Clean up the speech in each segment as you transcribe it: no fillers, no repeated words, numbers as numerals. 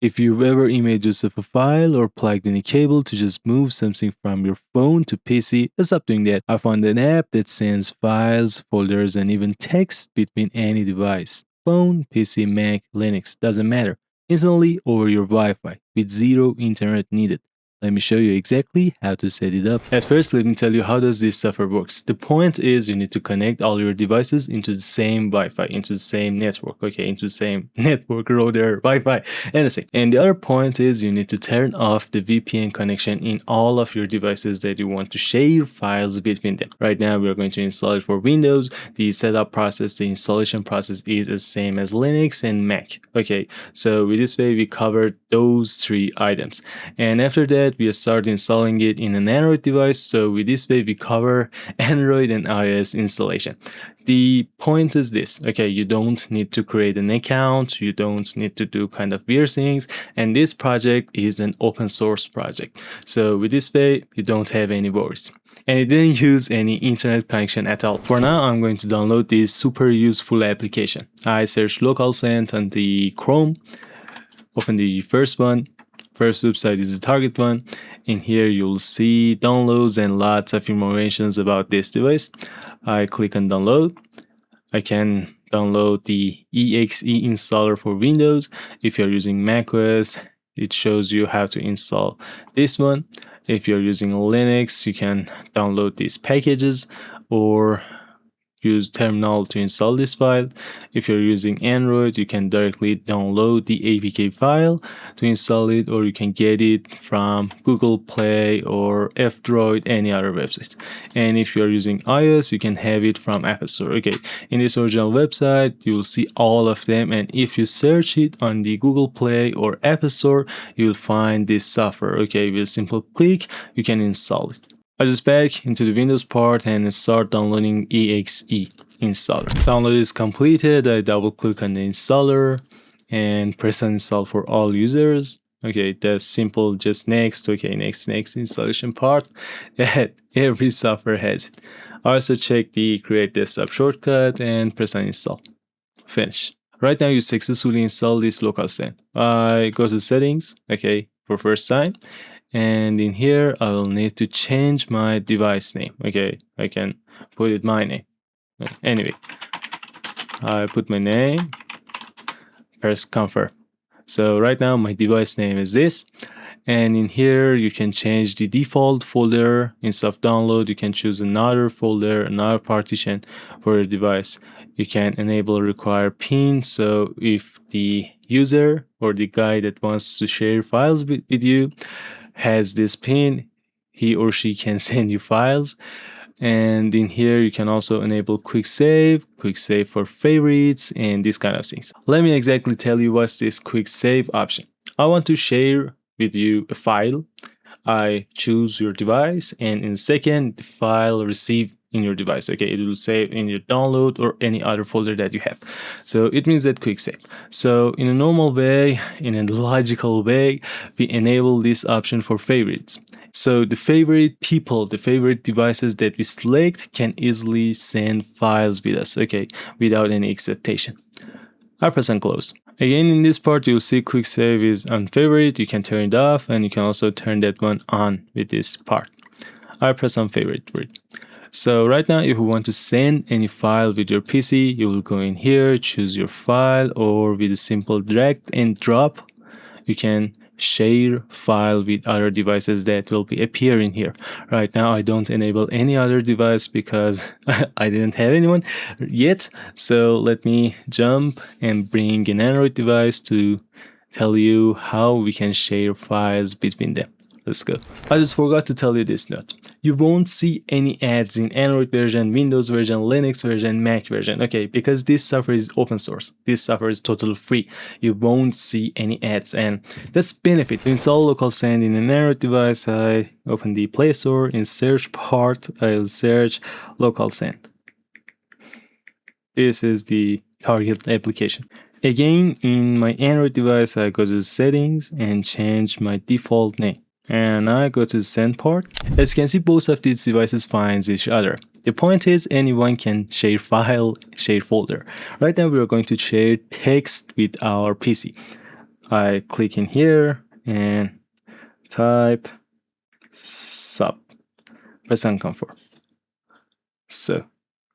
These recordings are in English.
If you've ever emailed yourself a file or plugged in a cable to just move something from your phone to PC, stop doing that. I found an app that sends files, folders, and even text between any device. Phone, PC, Mac, Linux, doesn't matter. Instantly over your Wi-Fi with zero internet needed. Let me show you exactly how to set it up. At first, let me tell you how does this software works. The point is you need to connect all your devices into the same Wi-Fi, into the same network, okay, into the same network, router, Wi-Fi, anything. And the other point is you need to turn off the VPN connection in all of your devices that you want to share files between them. Right now, we are going to install it for Windows. The setup process, the installation process is the same as Linux and Mac. Okay, so with this way, we covered those three items. And after that, we start installing it in an Android device. So with this way, we cover Android and iOS installation. The point is this, okay, you don't need to create an account, you don't need to do kind of weird things, and this project is an open source project. So with this way, you don't have any worries. And it didn't use any internet connection at all. For now, I'm going to download this super useful application. I searched LocalSend on the Chrome, open the first one. First website is the target one. In here, you'll see downloads and lots of information about this device. I click on download. I can download the exe installer for Windows. If you're using macOS, it shows you how to install this one. If you're using Linux, you can download these packages or use terminal to install this file. If you're using Android, you can directly download the APK file to install it, or you can get it from Google Play or F-Droid, any other websites. And if you're using iOS, you can have it from App Store. Okay, in this original website, you will see all of them, and if you search it on the Google Play or App Store, you'll find this software. Okay, with a simple click, you can install it. I just back into the Windows part and start downloading exe installer. Download is completed. I double click on the installer and press install for all users. Okay, that's simple, just next. Okay, next installation part. Every software has it. I also check the create desktop shortcut and press on install. Finish. Right now you successfully installed this LocalSend. I go to settings, okay, for first time. And in here, I will need to change my device name. Okay, I can put it my name. Anyway, I put my name, press confirm. So right now my device name is this. And in here, you can change the default folder. Instead of download, you can choose another folder, another partition for your device. You can enable require pin. So if the user or the guy that wants to share files with you has this pin, he or she can send you files. And in here, you can also enable quick save for favorites, and these kind of things. Let me exactly tell you what's this quick save option. I want to share with you a file. I choose your device, and in a second, the file received in your device. Okay, it will save in your download or any other folder that you have. So it means that quick save. So in a normal way, in a logical way, we enable this option for favorites. So the favorite people, the favorite devices that we select can easily send files with us, okay, without any acceptation. I press on close. Again, in this part, you'll see quick save is on favorite. You can turn it off, and you can also turn that one on with this part. I press on favorite for it. So right now, if you want to send any file with your PC, you will go in here, choose your file, or with a simple drag and drop, you can share file with other devices that will be appearing here. Right now, I don't enable any other device because I didn't have anyone yet. So let me jump and bring an Android device to tell you how we can share files between them. Let's go. I just forgot to tell you this note. You won't see any ads in Android version, Windows version, Linux version, Mac version. Okay, because this software is open source. This software is totally free. You won't see any ads, and that's benefit. To install LocalSend in an Android device, I open the Play Store. In search part, I'll search LocalSend. This is the target application. Again, in my Android device, I go to the settings and change my default name. And I go to the send part. As you can see, both of these devices finds each other. The point is anyone can share file, share folder. Right now we are going to share text with our PC. I click in here and type sub, press and confirm. So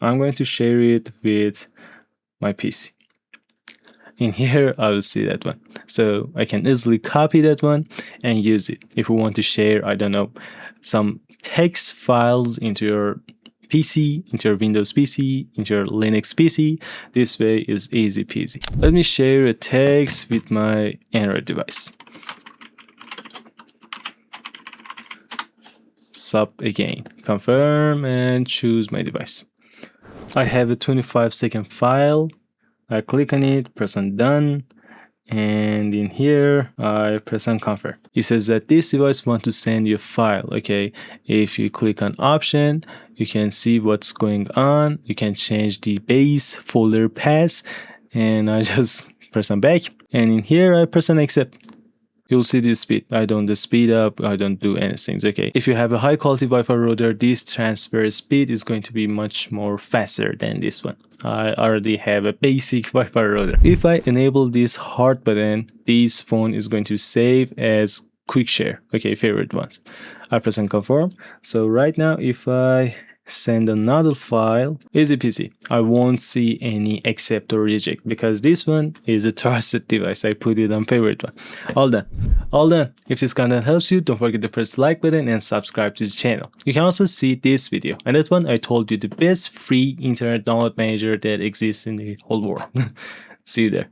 I'm going to share it with my PC. In here, I will see that one. So I can easily copy that one and use it. If you want to share, I don't know, some text files into your PC, into your Windows PC, into your Linux PC, this way is easy peasy. Let me share a text with my Android device. Sub again, confirm and choose my device. I have a 25-second file. I click on it, press on done, and in here I press on confirm. It says that this device wants to send you a file. Okay, if you click on option, you can see what's going on. You can change the base folder path, and I just press on back, and in here I press on accept. You'll see this speed. I don't speed up, I don't do anything. Okay, if you have a high quality Wi-Fi router, this transfer speed is going to be much more faster than this one. I already have a basic Wi-Fi router. If I enable this heart button, this phone is going to save as quick share. Okay, favorite ones. I press and confirm. So right now, if I send another file, easy peasy. I won't see any accept or reject because this one is a trusted device. I put it on favorite one. All done. All done. If this content helps you, don't forget to press the like button and subscribe to the channel. You can also see this video. And that one, I told you the best free internet download manager that exists in the whole world. See you there.